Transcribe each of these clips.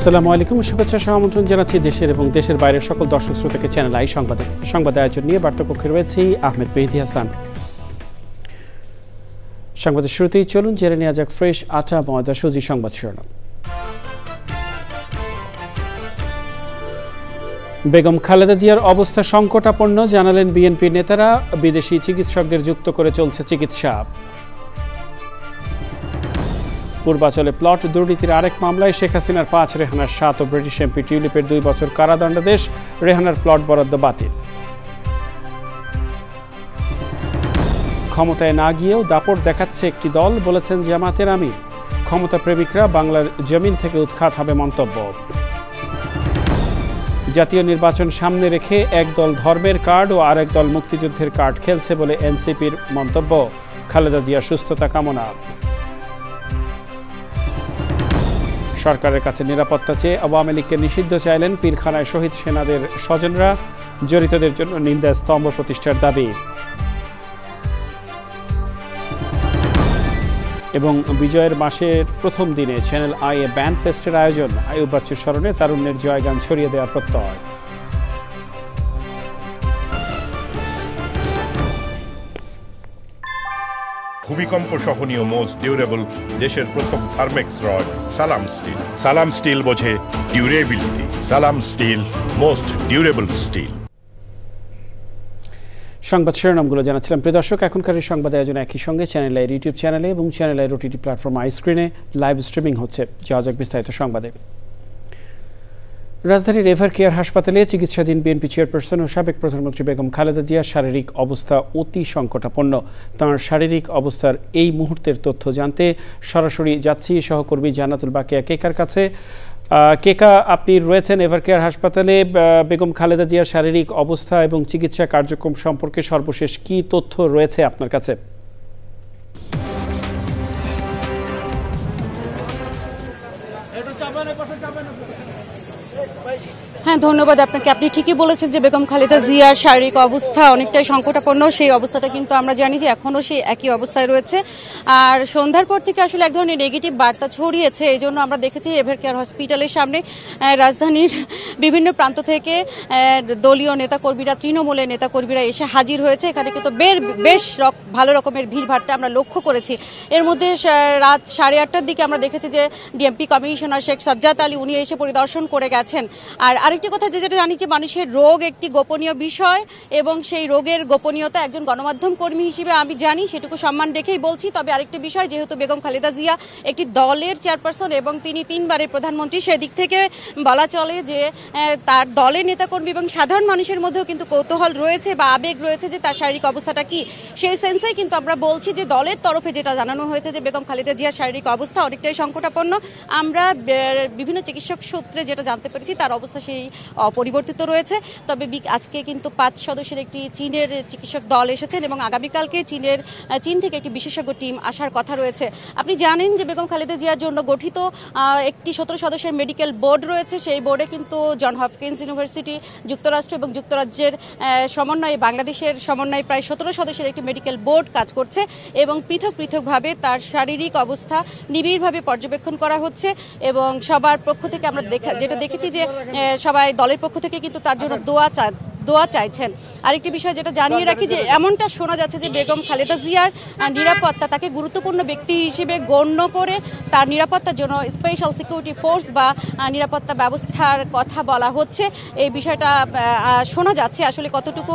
আসসালামু আলাইকুম, শুভেচ্ছা সহ আমন্ত্রণ জানাচ্ছি দেশের এবং দেশের বাইরের সকল দর্শক শ্রোতাকে চ্যানেল আই সংবাদে। সংবাদ আয়োজন নিয়ে বার্তাকক্ষে রয়েছি আহমেদ মেহেদী হাসান। সংবাদের শুরুতেই চলুন জেনে নেওয়া যাক ফ্রেশ আটা ময়দা সুজি সংবাদ শিরোনাম। বেগম খালেদা জিয়ার অবস্থা সংকটাপন্ন, জানালেন বিএনপি নেতারা। বিদেশি চিকিৎসকদের যুক্ত করে চলছে চিকিৎসা। পূর্বাচলে প্লট দুর্নীতির আরেক মামলায় শেখ হাসিনার 5, রেহানার 7 ও ব্রিটিশ এমপি টিউলিপের 2 বছর কারাদণ্ডাদেশ। রেহানার প্লট বরাদ্দ বাতিল। ক্ষমতায় না গিয়েও দাপট দেখাচ্ছে একটি দল, বলেছেন জামাতের আমির। ক্ষমতা প্রেমিকরা বাংলার জমিন থেকে উৎখাত হবে মন্তব্য। জাতীয় নির্বাচন সামনে রেখে এক দল ধর্মের কার্ড ও আরেক দল মুক্তিযুদ্ধের কার্ড খেলছে বলে এনসিপির মন্তব্য। খালেদা জিয়ার সুস্থতা কামনা। সরকারের কাছে নিরাপত্তা চেয়ে আওয়ামী লীগকে নিষিদ্ধ চাইলেন পীরখানায় শহীদ সেনাদের স্বজনরা। জড়িতদের জন্য নিন্দা স্তম্ভ প্রতিষ্ঠার দাবি। এবং বিজয়ের মাসের প্রথম দিনে চ্যানেল আই এ ব্যান্ড ফেস্টের আয়োজন। আইয়ুব বাচ্চুর স্মরণে তারুণ্যের জয়গান ছড়িয়ে দেওয়ার প্রত্যয়। ভূমিকম্প সহনীয় মোস্ট ডিউরেবল দেশের প্রথম থার্মেক্স রড সালাম স্টিল। সালাম স্টিল বোঝে ডিউরেবিলিটি। সালাম স্টিল, মোস্ট ডিউরেবল স্টিল। সংবাদ শিরোনামগুলো জানাচ্ছিলাম প্রিয় দর্শক। এখনকার এই সংবাদ আয়োজনে একই সঙ্গে চ্যানেল আইয়ের ইউটিউব চ্যানেলে এবং চ্যানেল আইয়ের ওটিটি প্ল্যাটফর্ম আই স্ক্রিনে লাইভ স্ট্রিমিং হচ্ছে। যাওয়া যাক বিস্তারিত সংবাদে। রাজধানীর এভার কেয়ার হাসপাতালে চিকিৎসাধীন বিএনপি চেয়ারপারসন ও সাবেক প্রধানমন্ত্রী বেগম খালেদা জিয়ার শারীরিক অবস্থা অতি সংকটাপন্ন। তাঁর শারীরিক অবস্থার এই মুহূর্তের তথ্য জানতে সরাসরি যাচ্ছি সহকর্মী জান্নাতুল বাকিয়া কেকার কাছে। কেকা, আপনি রয়েছেন এভার কেয়ার হাসপাতালে। বেগম খালেদা জিয়ার শারীরিক অবস্থা এবং চিকিৎসা কার্যক্রম সম্পর্কে সর্বশেষ কী তথ্য রয়েছে আপনার কাছে? হ্যাঁ, ধন্যবাদ আপনাকে। আপনি ঠিকই বলেছেন যে বেগম খালেদা জিয়ার শারীরিক অবস্থা অনেকটাই সংকটাপন্ন। সেই অবস্থাটা কিন্তু আমরা জানি যে এখনও সেই একই অবস্থায় রয়েছে। আর সন্ধ্যার পর থেকে আসলে এক ধরনের নেগেটিভ বার্তা ছড়িয়েছে। এই জন্য আমরা দেখেছি এভার কেয়ার হসপিটালের সামনে রাজধানীর বিভিন্ন প্রান্ত থেকে দলীয় নেতাকর্মীরা, তৃণমূলের নেতাকর্মীরা এসে হাজির হয়েছে। এখানে কিন্তু বেশ ভালো রকমের ভিড়ভাট্টা আমরা লক্ষ্য করেছি। এর মধ্যে রাত 8:30টার দিকে আমরা দেখেছি যে ডিএমপি কমিশনার শেখ সাজ্জাদ আলী উনি এসে পরিদর্শন করে গেছেন। আর আরেকটি কথা যেটা জানি যে মানুষের রোগ একটি গোপনীয় বিষয় এবং সেই রোগের গোপনীয়তা একজন গণমাধ্যম কর্মী হিসেবে আমি জানি, সেটুকু সম্মান রেখেই বলছি। তবে আরেকটি বিষয়, যেহেতু বেগম খালেদা জিয়া একটি দলের চেয়ারপারসন এবং তিনি 3 বারের প্রধানমন্ত্রী, সেদিক থেকে বলা চলে যে তার দলের নেতাকর্মী এবং সাধারণ মানুষের মধ্যেও কিন্তু কৌতূহল রয়েছে বা আবেগ রয়েছে যে তার শারীরিক অবস্থাটা কি। সেই সেন্সেই কিন্তু আমরা বলছি যে দলের তরফে যেটা জানানো হয়েছে যে বেগম খালেদা জিয়ার শারীরিক অবস্থা অনেকটাই সংকটাপন্ন। আমরা বিভিন্ন চিকিৎসক সূত্রে যেটা জানতে পেরেছি তার অবস্থা সেই অপরিবর্তিত রয়েছে। তবে আজকে কিন্তু 5 সদস্যের একটি চীনের চিকিৎসক দল এসেছেন এবং আগামীকালকে চীন থেকে একটি বিশেষজ্ঞ টিম আসার কথা রয়েছে। আপনি জানেন যে বেগম খালেদা জিয়ার জন্য গঠিত একটি 17 সদস্যের মেডিকেল বোর্ড রয়েছে। সেই বোর্ডে কিন্তু জন হপকিন্স ইউনিভার্সিটি, যুক্তরাষ্ট্র এবং যুক্তরাজ্যের সমন্বয়ে, বাংলাদেশের সমন্বয়ে প্রায় 17 সদস্যের একটি মেডিকেল বোর্ড কাজ করছে এবং পৃথকভাবে তার শারীরিক অবস্থা নিবিড়ভাবে পর্যবেক্ষণ করা হচ্ছে। এবং সবার পক্ষ থেকে আমরা যেটা দেখেছি যে সবাই দলের পক্ষ থেকে কিন্তু তার জন্য দোয়া চাইছেন। আরেকটি বিষয় যেটা জানিয়ে রাখি যে এমনটা শোনা যাচ্ছে যে বেগম খালেদা জিয়ার নিরাপত্তা, তাকে গুরুত্বপূর্ণ ব্যক্তি হিসেবে গণ্য করে তার নিরাপত্তার জন্য স্পেশাল সিকিউরিটি ফোর্স বা নিরাপত্তা ব্যবস্থার কথা বলা হচ্ছে। এই বিষয়টা শোনা যাচ্ছে। আসলে কতটুকু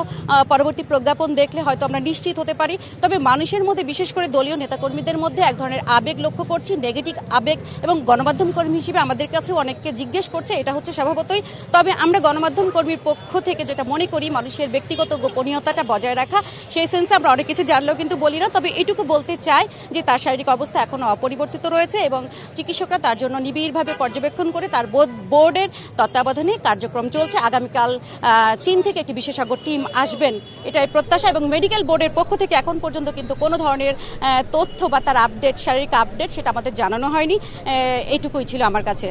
পরবর্তী প্রজ্ঞাপন দেখলে হয়তো আমরা নিশ্চিত হতে পারি। তবে মানুষের মধ্যে, বিশেষ করে দলীয় নেতাকর্মীদের মধ্যে এক ধরনের আবেগ লক্ষ্য করছি, নেগেটিভ আবেগ, এবং গণমাধ্যম কর্মী হিসেবে আমাদের কাছেও অনেককে জিজ্ঞেস করছে। এটা হচ্ছে স্বভাবতই। তবে আমরা গণমাধ্যম কর্মীর পক্ষ থেকে যেটা মনে করি, মানুষের ব্যক্তিগত গোপনীয়তাটা বজায় রাখা, সেই সেন্সে আমরা অনেক কিছু জানলেও কিন্তু বলি না। তবে এটুকু বলতে চাই যে তার শারীরিক অবস্থা এখনও অপরিবর্তিত রয়েছে এবং চিকিৎসকরা তার জন্য নিবিড়ভাবে পর্যবেক্ষণ করে তার বোর্ডের তত্ত্বাবধানে কার্যক্রম চলছে। আগামীকাল চীন থেকে একটি বিশেষজ্ঞ টিম আসবেন, এটাই প্রত্যাশা। এবং মেডিকেল বোর্ডের পক্ষ থেকে এখন পর্যন্ত কিন্তু কোনো ধরনের তথ্য বা তার আপডেট, শারীরিক আপডেট, সেটা আমাদের জানানো হয়নি। এইটুকুই ছিল আমার কাছে।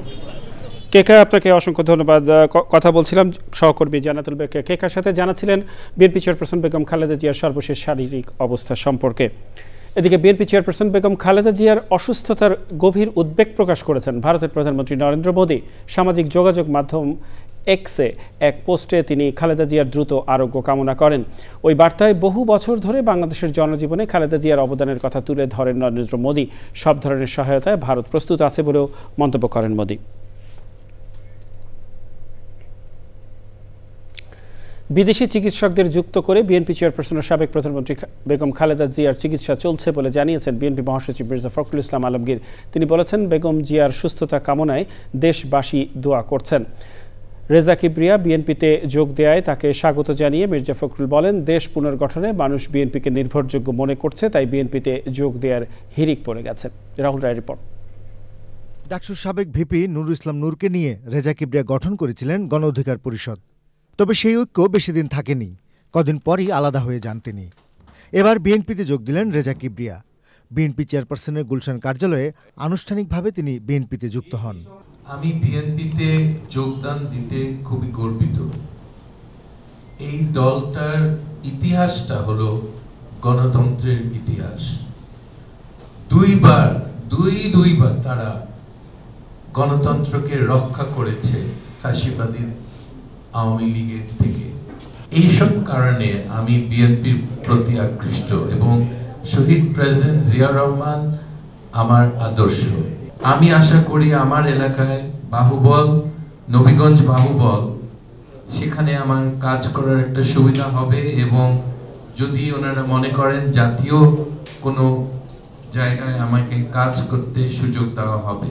কেকা, আপনাকে অসংখ্য ধন্যবাদ। কথা বলছিলাম সহকর্মী জান্নাতুল বাকিয়া কেকার সাথে, জানাচ্ছিলেন বিএনপি চেয়ারপারসন বেগম খালেদা জিয়ার সর্বশেষ শারীরিক অবস্থা সম্পর্কে। এদিকে বিএনপি চেয়ারপারসন বেগম খালেদা জিয়ার অসুস্থতার গভীর উদ্বেগ প্রকাশ করেছেন ভারতের প্রধানমন্ত্রী নরেন্দ্র মোদী। সামাজিক যোগাযোগ মাধ্যম এক্সে এক পোস্টে তিনি খালেদা জিয়ার দ্রুত আরোগ্য কামনা করেন। ওই বার্তায় বহু বছর ধরে বাংলাদেশের জনজীবনে খালেদা জিয়ার অবদানের কথা তুলে ধরেন নরেন্দ্র মোদী। সব ধরনের সহায়তায় ভারত প্রস্তুত আছে বলেও মন্তব্য করেন মোদী। বিদেশি চিকিৎসকদের যুক্ত করে বিএনপি চেয়ারপারসন ও সাবেক প্রধানমন্ত্রী বেগম খালেদা জিয়ার চিকিৎসা চলছে বলে জানিয়েছেন বিএনপি মহাসচিব মির্জা ফখরুল ইসলাম আলমগীর। তিনি বলেছেন, বেগম জিয়ার সুস্থতা কামনায় দেশবাসী দোয়া করছেন। রেজা কিবরিয়া বিএনপিতে যোগ দেওয়ায় তাকে স্বাগত জানিয়ে মির্জা ফখরুল বলেন, দেশ পুনর্গঠনে মানুষ বিএনপিকে নির্ভরযোগ্য মনে করছে, তাই বিএনপিতে যোগ দেওয়ার হিড়িক পড়ে গেছে। রাহুল রায় রিপোর্ট। ডাকসুর সাবেক ভিপি নুরুল ইসলাম নূরকে নিয়ে রেজা কিবরিয়া গঠন করেছিলেন গণ অধিকার পরিষদ। তবে সেই ঐক্য বেশি দিন থাকেনি, কদিন পরই আলাদা হয়ে যান তিনি। এবার বিএনপিতে যোগ দিলেন রেজা কিবরিয়া। বিএনপি চেয়ারপারসনের গুলশান কার্যালয়ে আনুষ্ঠানিকভাবে তিনি বিএনপিতে যুক্ত হন। আমি বিএনপিতে যোগদান দিতে খুবই গর্বিত। এই দলটার ইতিহাসটা হলো গণতন্ত্রের ইতিহাস। দুইবার তারা গণতন্ত্রকে রক্ষা করেছে ফ্যাসিবাদী আওয়ামী লীগের থেকে। এইসব কারণে আমি বিএনপির প্রতি আকৃষ্ট এবং শহীদ প্রেসিডেন্ট জিয়া রহমান আমার আদর্শ। আমি আশা করি আমার এলাকায় বাহুবল, নবীগঞ্জ বাহুবল, সেখানে আমার কাজ করার একটা সুবিধা হবে এবং যদি ওনারা মনে করেন জাতীয় কোনো জায়গায় আমাকে কাজ করতে সুযোগ দেওয়া হবে,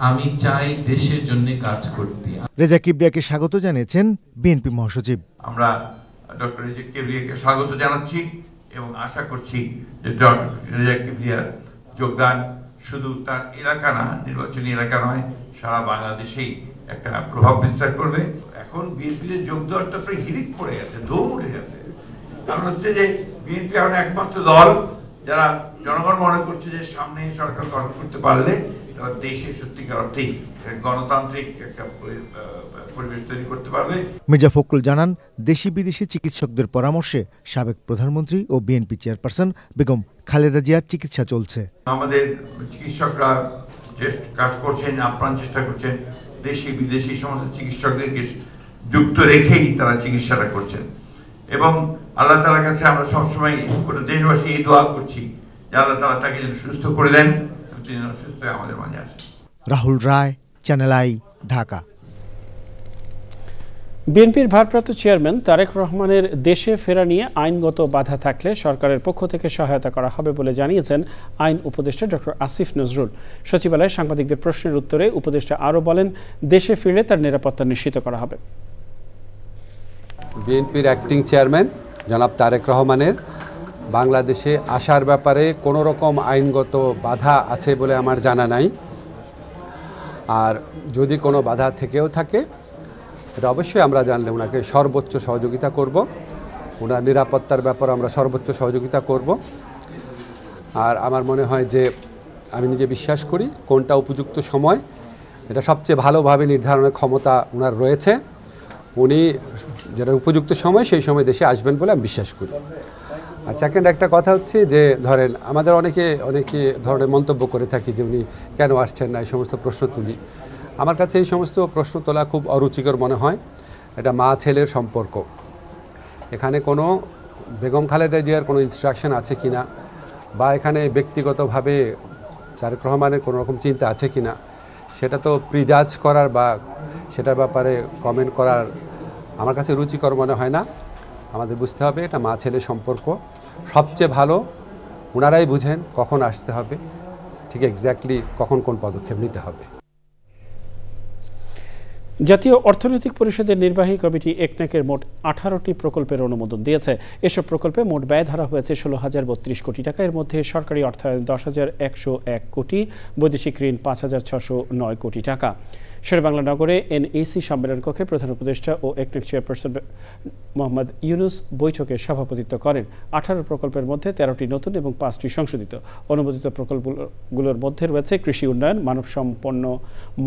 আমি চাই দেশের জন্য কাজ করতে। রেজা কিবরিয়াকে স্বাগত জানিয়েছেন বিএনপি মহাসচিব। আমরা ডক্টর রেজা কিবরিয়াকে স্বাগত জানাচ্ছি এবং আশা করছি যে ডক্টর রেজা কিবরিয়ার যোগদান শুধু তার এলাকা না, নির্বাচনী এলাকা নয়, সারা বাংলাদেশেই একটা প্রভাব বিস্তার করবে। এখন বিএনপিতে যোগ দেওয়ার তো প্রায় হিড়িক পড়ে গেছে, ধুম উঠে গেছে। কারণ হচ্ছে যে বিএনপি এখন একমাত্র দল যারা জনগণ মনে করছে যে সামনে সরকার গঠন করতে পারলে তারা দেশে সত্যিকার অর্থেই গণতান্ত্রিক একটা পরিবেশ তৈরি করতে পারবে। মির্জা ফখরুল জানান, দেশি বিদেশি চিকিৎসকদের পরামর্শে সাবেক প্রধানমন্ত্রী ও বিএনপি চেয়ারপারসন বেগম খালেদা জিয়ার চিকিৎসা চলছে। আমাদের চিকিৎসকরা যে কাজ করছেন, আপ্রাণ চেষ্টা করছেন, দেশি বিদেশি সমস্ত চিকিৎসকদেরকে যুক্ত রেখেই তারা চিকিৎসাটা করছেন এবং আল্লাহ তাআলার কাছে আমরা সবসময় দেশবাসী এই দোয়া করছি যে আল্লাহ তাআলা তাকে যেন সুস্থ করে দেন, তিনি সুস্থ হয়ে আমাদের মাঝে আসেন। রাহুল রায়, চ্যানেল আই, ঢাকা। বিএনপির ভারপ্রাপ্ত চেয়ারম্যান তারেক রহমানের দেশে ফেরা নিয়ে আইনগত বাধা থাকলে সরকারের পক্ষ থেকে সহায়তা করা হবে বলে জানিয়েছেন আইন উপদেষ্টা ডক্টর আসিফ নজরুল। সচিবালয়ে সাংবাদিকদের প্রশ্নের উত্তরে উপদেষ্টা আরও বলেন, দেশে ফিরলে তার নিরাপত্তা নিশ্চিত করা হবে। বিএনপির অ্যাক্টিং চেয়ারম্যান জনাব তারেক রহমানের বাংলাদেশে আসার ব্যাপারে কোনো রকম আইনগত বাধা আছে বলে আমার জানা নাই। আর যদি কোনো বাধা থেকেও থাকে, এটা অবশ্যই আমরা জানলে ওনাকে সর্বোচ্চ সহযোগিতা করব। ওনার নিরাপত্তার ব্যাপারে আমরা সর্বোচ্চ সহযোগিতা করব। আর আমার মনে হয় যে আমি নিজে বিশ্বাস করি কোনটা উপযুক্ত সময়, এটা সবচেয়ে ভালোভাবে নির্ধারণের ক্ষমতা ওনার রয়েছে। উনি যেটা উপযুক্ত সময় সেই সময় দেশে আসবেন বলে আমি বিশ্বাস করি। আর সেকেন্ড একটা কথা হচ্ছে যে ধরেন আমাদের অনেকে ধরনের মন্তব্য করে থাকি যে উনি কেন আসছেন না, এই সমস্ত প্রশ্ন তুলি। আমার কাছে এই সমস্ত প্রশ্ন তোলা খুব অরুচিকর মনে হয়। এটা মা ছেলের সম্পর্ক, এখানে কোনো বেগম খালেদা জিয়ার কোনো ইনস্ট্রাকশন আছে কিনা বা এখানে ব্যক্তিগতভাবে তারেক রহমানের কোনো রকম চিন্তা আছে কিনা, সেটা তো প্রিজাজ করার বা সেটার ব্যাপারে কমেন্ট করার আমার কাছে রুচিকর মনে হয় না। আমাদের বুঝতে হবে এটা মা ছেলে সম্পর্ক, সবচেয়ে ভালো ওনারাই বুঝেন কখন আসতে হবে, ঠিক এক্স্যাক্টলি কখন কোন পদক্ষেপ নিতে হবে। জাতীয় অর্থনৈতিক পরিষদের নির্বাহী কমিটি একনেকের মোট 18টি প্রকল্পের অনুমোদন দিয়েছে। এসব প্রকল্পে মোট ব্যয় ধরা হয়েছে 16,032 কোটি টাকা। এর মধ্যে সরকারি অর্থায়ন 10,101 কোটি, বৈদেশিক ঋণ 5,609 কোটি টাকা। শেরেবাংলা নগরে এনএসি সম্মেলন কক্ষে প্রধান উপদেষ্টা ও একনেক চেয়ারপারসন মোহাম্মদ ইউনুস বৈঠকে সভাপতিত্ব করেন। 18 প্রকল্পের মধ্যে 13টি নতুন এবং 5টি সংশোধিত। অনুমোদিত প্রকল্পগুলোর মধ্যে রয়েছে কৃষি উন্নয়ন,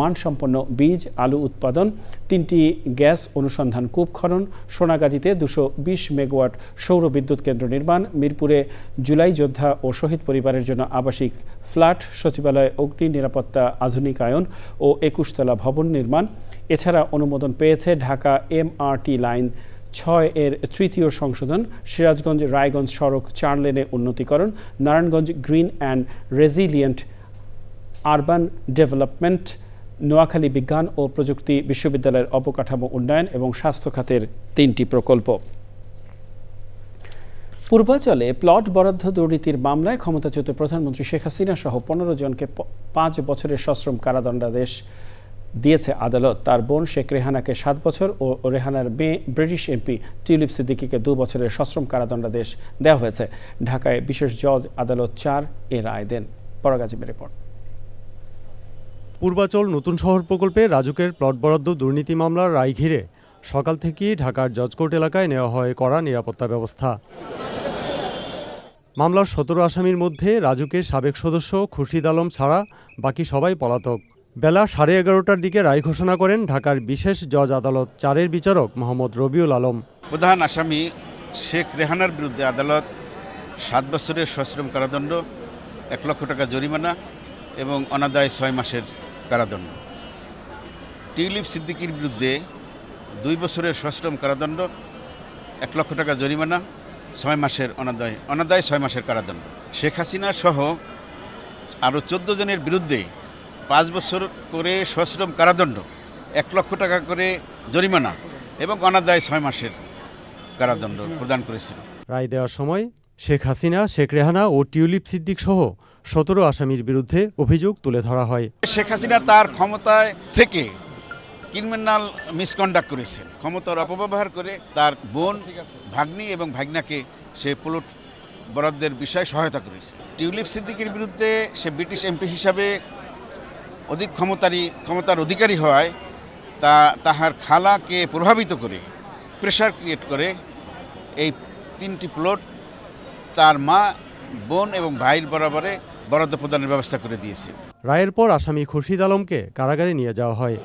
মানসম্পন্ন বীজ, আলু উৎপাদন, উৎপাদন, 3টি গ্যাস অনুসন্ধান কূপ খনন, সোনাগাজীতে 220 মেগাওয়াট সৌর বিদ্যুৎ কেন্দ্র নির্মাণ, মিরপুরে জুলাই যোদ্ধা ও শহীদ পরিবারের জন্য আবাসিক ফ্ল্যাট, সচিবালয়ে অগ্নি নিরাপত্তা আধুনিকায়ন ও 21 তলা ভবন নির্মাণ। এছাড়া অনুমোদন পেয়েছে ঢাকা MRT লাইন 6 এর 3য় সংশোধন, সিরাজগঞ্জ রায়গঞ্জ সড়ক 4 লেনে উন্নতিকরণ, Narayanganj green and resilient urban development, Noakhali বিজ্ঞান ও প্রযুক্তি বিশ্ববিদ্যালয়ের অবকাঠামো উন্নয়ন এবং স্বাস্থ্য খাতের 3টি প্রকল্প। পূর্বাঞ্চলে প্লট বরাদ্দ দুর্নীতির মামলায় ক্ষমতাচ্যুত প্রধানমন্ত্রী শেখ হাসিনা সহ 15 জনকে 5 বছরের সশ্রম কারাদণ্ডাদেশ দিয়েছে আদালত। তার বোন শেখ রেহানাকে 7 বছর ও রেহানার মেয়ে ব্রিটিশ এমপি টিউলিপ সিদ্দিকীকে 2 বছরের সশ্রম কারাদণ্ডাদেশ দেওয়া হয়েছে। ঢাকায় বিশেষ জজ আদালত 4 এ রায় দেন। পরাগাজীমের রিপোর্ট। পূর্বাচল নতুন শহর প্রকল্পে রাজুকের প্লট বরাদ্দ দুর্নীতি মামলার রায় ঘিরে সকাল থেকেই ঢাকার জজকোর্ট এলাকায় নেওয়া হয় কড়া নিরাপত্তা ব্যবস্থা। মামলার 17 আসামির মধ্যে রাজুকের সাবেক সদস্য খুরশিদ আলম ছাড়া বাকি সবাই পলাতক। বেলা 11:30টার দিকে রায় ঘোষণা করেন ঢাকার বিশেষ জজ আদালত 4-এর বিচারক মোহাম্মদ রবিউল আলম। প্রধান আসামি শেখ রেহানার বিরুদ্ধে আদালত 7 বছরের সশ্রম কারাদণ্ড, 1 লক্ষ টাকা জরিমানা এবং অনাদায় 6 মাসের কারাদণ্ড। টিউলিপ সিদ্দিকীর বিরুদ্ধে 2 বছরের সশ্রম কারাদণ্ড, 1 লক্ষ টাকা জরিমানা, 6 মাসের অনাদায় 6 মাসের কারাদণ্ড। শেখ হাসিনা সহ আরও 14 জনের বিরুদ্ধে 5 বছর করে সশ্রম কারাদণ্ড, 1 লক্ষ টাকা করে জরিমানা এবং অনাদায় 6 মাসের কারাদণ্ড প্রদান করেছিল। রায় দেওয়ার সময় শেখ হাসিনা, শেখ রেহানা ও টিউলিপ সিদ্দিক সহ 17 আসামির বিরুদ্ধে অভিযোগ তুলে ধরা হয়। শেখ হাসিনা তার ক্ষমতায় থেকে ক্রিমিনাল মিসকন্ডাক্ট করেছেন, ক্ষমতার অপব্যবহার করে তার বোন, ভাগ্নি এবং ভাগনাকে সে প্লট বরাদ্দের বিষয়ে সহায়তা করেছে। টিউলিপ সিদ্দিকীর বিরুদ্ধে সে ব্রিটিশ এমপি হিসাবে অধিক ক্ষমতার অধিকারী হওয়ায় তাহার খালাকে প্রভাবিত করে প্রেশার ক্রিয়েট করে এই 3টি প্লট তার মা, বোন এবং ভাইয়ের বরাবরে বরাদ্দ প্রদানের ব্যবস্থা করে দিয়েছে। রায়ের পর আসামি খুরশিদ আলমকে কারাগারে নিয়ে যাওয়া হয়।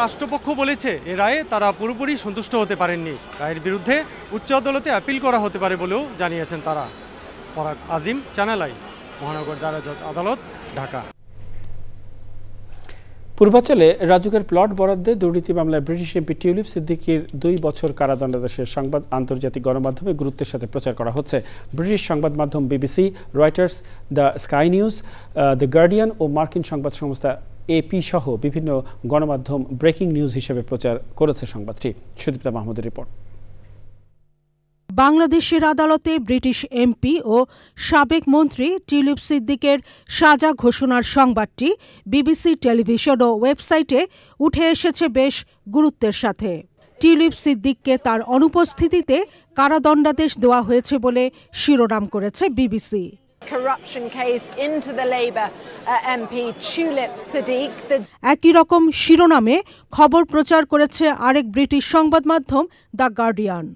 রাষ্ট্রপক্ষ বলেছে এ রায়ে তারা পুরোপুরি সন্তুষ্ট হতে পারেননি। রায়ের বিরুদ্ধে উচ্চ আদালতে আপিল করা হতে পারে বলেও জানিয়েছেন তারা। পরাগ আজিম, চ্যানেল আই, মহানগর দায়রা জজ আদালত, ঢাকা। পূর্বাঞ্চলে রাজুকের প্লট বরাদ্দে দুর্নীতি মামলায় ব্রিটিশ এমপি টিউলিপ সিদ্দিকীর 2 বছর কারাদণ্ডাদেশের সংবাদ আন্তর্জাতিক গণমাধ্যমে গুরুত্বের সাথে প্রচার করা হচ্ছে। ব্রিটিশ সংবাদ মাধ্যম BBC, Reuters, the Sky News, the Guardian ও মার্কিন সংবাদ সংস্থা AP সহ বিভিন্ন গণমাধ্যম ব্রেকিং নিউজ হিসেবে প্রচার করেছে সংবাদটি। সুদীপ্তা মাহমুদের রিপোর্ট। বাংলাদেশের আদালতে ব্রিটিশ এমপি ও সাবেক মন্ত্রী টিউলিপ সিদ্দিকের সাজা ঘোষণার সংবাদটি বিবিসি টেলিভিশন ও ওয়েবসাইটে উঠে এসেছে বেশ গুরুত্বের সাথে। টিউলিপ সিদ্দিককে তার অনুপস্থিতিতে কারাদণ্ডাদেশ দেওয়া হয়েছে বলে শিরোনাম করেছে বিবিসি। একই রকম শিরোনামে খবর প্রচার করেছে আরেক ব্রিটিশ সংবাদ মাধ্যম দ্য গার্ডিয়ান।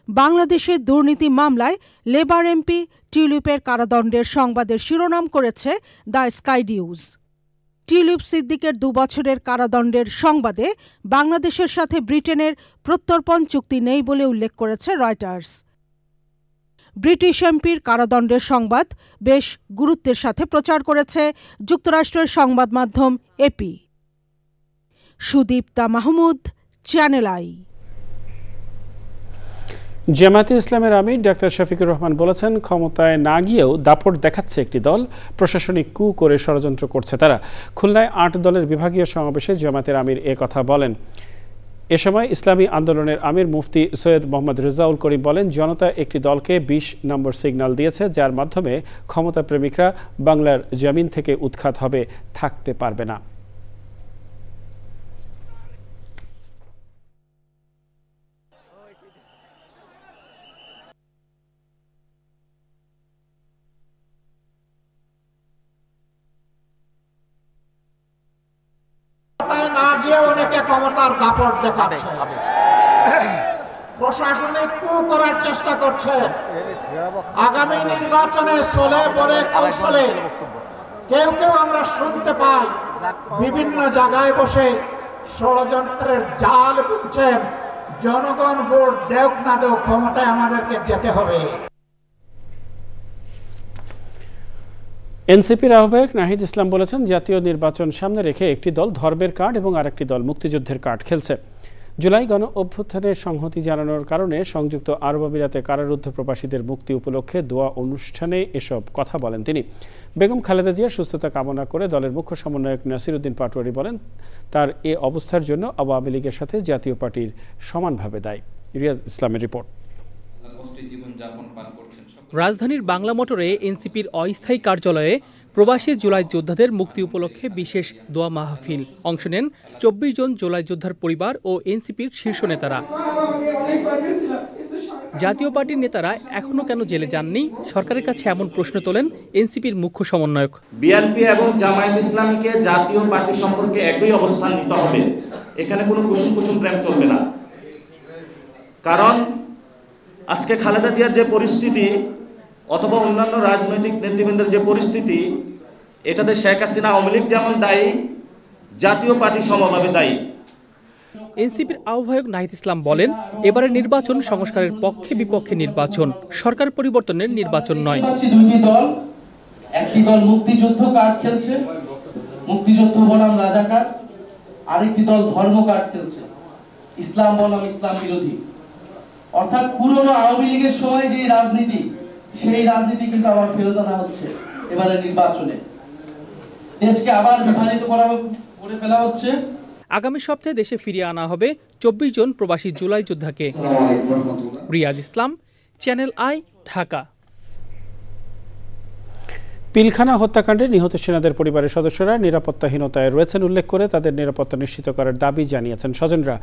বাংলাদেশে দুর্নীতি মামলায় লেবার এমপি টিউলিপের কারাদণ্ডের সংবাদের শিরোনাম করেছে দ্য স্কাই নিউজ। টিউলিপ সিদ্দিকের 2 বছরের কারাদণ্ডের সংবাদে বাংলাদেশের সাথে ব্রিটেনের প্রত্যর্পণ চুক্তি নেই বলে উল্লেখ করেছে রয়টার্স। ব্রিটিশ এমপির কারাদণ্ডের সংবাদ বেশ গুরুত্বের সাথে প্রচার করেছে যুক্তরাষ্ট্রের সংবাদ মাধ্যম AP। Sudipta Mahmud, channel I. জামায়াতে ইসলামের আমির ডাক্তার শফিকুর রহমান বলেছেন, ক্ষমতায় না গিয়েও দাপট দেখাচ্ছে একটি দল, প্রশাসনিক কু করে ষড়যন্ত্র করছে তারা। খুলনায় 8 দলের বিভাগীয় সমাবেশে জামায়াতের আমির এ কথা বলেন। এ সময় ইসলামী আন্দোলনের আমির মুফতি সৈয়দ মোহাম্মদ রেজাউল করিম বলেন, জনতা একটি দলকে 20 নম্বর সিগন্যাল দিয়েছে, যার মাধ্যমে ক্ষমতা প্রেমিকরা বাংলার জমিন থেকে উৎখাত হবে, থাকতে পারবে না। অনেকে ক্ষমতার দাপট দেখাচ্ছে, প্রশাসনিক কু করার চেষ্টা করছে। আগামী নির্বাচনে চলে বলে কৌশলে কেউ কেউ আমরা শুনতে পাই বিভিন্ন জায়গায় বসে ষড়যন্ত্রের জাল বুনছেন। জনগণ ভোট দেওক না দেওক, ক্ষমতায় আমাদেরকে যেতে হবে। এনসিপির আহ্বায়ক নাহিদ ইসলাম বলেছেন, জাতীয় নির্বাচন সামনে রেখে একটি দল ধর্মের কার্ড এবং আরেকটি দল মুক্তিযুদ্ধের কার্ড খেলছে। জুলাই গণ অভ্যুত্থানের সংহতি জানানোর কারণে সংযুক্ত আরব আমিরাতে কারারুদ্ধ প্রবাসীদের মুক্তি উপলক্ষে দোয়া অনুষ্ঠানে এসব কথা বলেন তিনি। বেগম খালেদা জিয়ার সুস্থতা কামনা করে দলের মুখ্য সমন্বয়ক নাসিরউদ্দিন পাটোয়ারি বলেন, তার এ অবস্থার জন্য আওয়ামী লীগের সাথে জাতীয় পার্টির সমানভাবে দায়ী। রিয়াজ ইসলামের রিপোর্ট। রাজধানীর বাংলা মোটরে এনসিপির অস্থায়ী কার্যালয়ে প্রবাসী জুলাই যোদ্ধাদের মুক্তি উপলক্ষে বিশেষ দোয়া মাহফিল। অংশ নেন 24 জন জুলাই যোদ্ধার পরিবার ও এনসিপির শীর্ষ নেতারা। জাতীয় পার্টির নেতারা এখনো কেন জেলে যাননি, সরকারের কাছে এমন প্রশ্ন তোলেন এনসিপির মুখ্য সমন্বয়ক। বিএনপি এবং জামায়াত ইসলামীকে জাতীয় পার্টি সম্পর্কে একই অবস্থান নিতে হবে। এখানে কোনো কুসুম কুসুম প্রেম চলবে না। কারণ আজকে খালেদা জিয়ার যে পরিস্থিতি অথবা অন্যান্য রাজনৈতিক নেতৃবৃন্দের যে পরিস্থিতি, এটাতে শেখ হাসিনা আওয়ামী লীগ যেমন দায়ী, জাতীয় পার্টি সমভাবে দায়ী। এনসিপির আহ্বায়ক নাহিদ ইসলাম বলেন, এবারের নির্বাচন সংস্কারের পক্ষে বিপক্ষে নির্বাচন, সরকার পরিবর্তনের নির্বাচন নয়। দুইটি দল, একটি দল মুক্তিযুদ্ধ কার্ড খেলছে, মুক্তিযুদ্ধ বনাম রাজাকার, আরেকটি দল ধর্ম কার্ড খেলছে, ইসলাম বনাম ইসলাম বিরোধী। অর্থাৎ পুরনো আওয়ামী লীগের সময় যে রাজনীতি, সেই রাজনীতি কিন্তু আবার ফেরত আনা হচ্ছে এবারের নির্বাচনে। দেশকে আবার বিভাজিত করে ফেলা হচ্ছে। আগামী সপ্তাহে দেশে ফিরিয়ে আনা হবে 24 জন প্রবাসী জুলাই যোদ্ধাকে। রিয়াজ ইসলাম, চ্যানেল আই, ঢাকা। পিলখানা হত্যাকাণ্ডে নিহত সেনাদের পরিবারের সদস্যরা নিরাপত্তাহীনতায় রয়েছেন উল্লেখ করে তাদের নিরাপত্তা নিশ্চিত করার দাবি জানিয়েছেন স্বজনরা।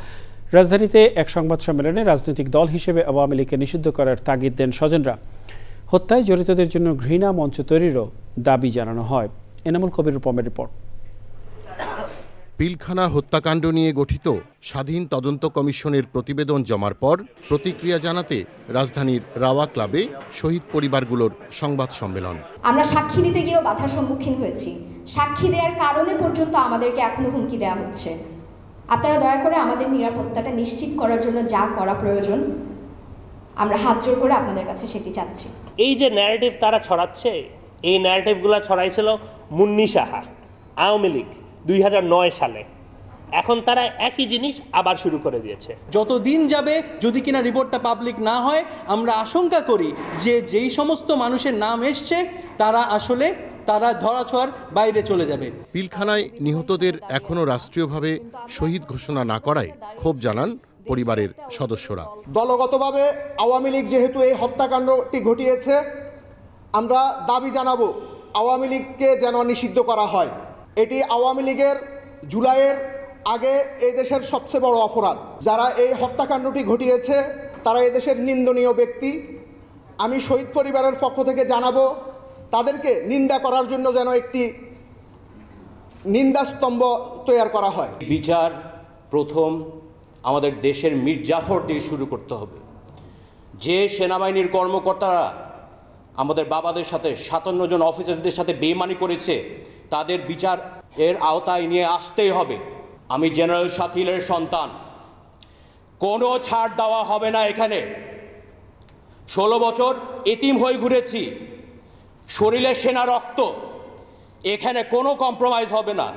রাজধানীতে এক সংবাদ সম্মেলনে রাজনৈতিক দল হিসেবে আওয়ামী লীগকে নিষিদ্ধ করার তাগিদ দেন স্বজনরা। হত্যায় জড়িতদের জন্য ঘৃণা মঞ্চ তৈরিরও দাবি জানানো হয়। এনামুল কবির রূপমের রিপোর্ট। পিলখানা হত্যাকাণ্ড নিয়ে গঠিত স্বাধীন তদন্ত কমিশনের প্রতিবেদন জমার পর প্রতিক্রিয়া জানাতে রাজধানীর রাওয়া ক্লাবে শহীদ পরিবারগুলোর সংবাদ সম্মেলন। আমরা সাক্ষী দিতে গিয়েও বাধার সম্মুখীন হয়েছি। সাক্ষী দেওয়ার কারণে পর্যন্ত আমাদেরকে এখনো হুমকি দেওয়া হচ্ছে। আপনারা দয়া করে আমাদের নিরাপত্তাটা নিশ্চিত করার জন্য যা করা প্রয়োজন, আমরা হাত জোর করে আপনাদের কাছে সেটি চাচ্ছি। এই যে ন্যারেটিভ তারা ছড়াচ্ছে, এই ন্যারেটিভগুলো ছড়াইছিল মুন্নি সাহা, আওয়ামী লীগ 2009 সালে। এখন তারা একই জিনিস আবার শুরু করে দিয়েছে। যত দিন যাবে যদি কিনা রিপোর্টটা পাবলিক না হয়, আমরা আশঙ্কা করি যে যেই সমস্ত মানুষের নাম এসছে তারা ধরাছোঁয়ার বাইরে চলে যাবে। পিলখানায় নিহতদের এখনো রাষ্ট্রীয়ভাবে শহীদ ঘোষণা না করায় ক্ষোভ জানান পরিবারের সদস্যরা। দলগতভাবে আওয়ামী লীগ যেহেতু এই হত্যাকাণ্ডটি ঘটিয়েছে, আমরা দাবি জানাবো আওয়ামী লীগকে যেন নিষিদ্ধ করা হয়। এটি আওয়ামী লীগের জুলাইয়ের আগে এই দেশের সবচেয়ে বড় অপরাধ। যারা এই হত্যাকাণ্ডটি ঘটিয়েছে তারা এদেশের নিন্দনীয় ব্যক্তি। আমি শহীদ পরিবারের পক্ষ থেকে জানাবো তাদেরকে নিন্দা করার জন্য যেন একটি নিন্দাস্তম্ভ তৈরি করা হয়। বিচার প্রথম আমাদের দেশের মীর জাফর দিয়ে শুরু করতে হবে। যে সেনাবাহিনীর কর্মকর্তারা আমাদের বাবাদের সাথে 57 জন অফিসারদের সাথে বেইমানি করেছে, তাদের বিচার এর আওতায় নিয়ে আসতেই হবে। আমি জেনারেল শাকিলের সন্তান, কোনো ছাড় দেওয়া হবে না। এখানে 16 বছর এতিম হয়ে ঘুরেছি, শরীরে সেনা রক্ত, এখানে কোনো কম্প্রোমাইজ হবে না।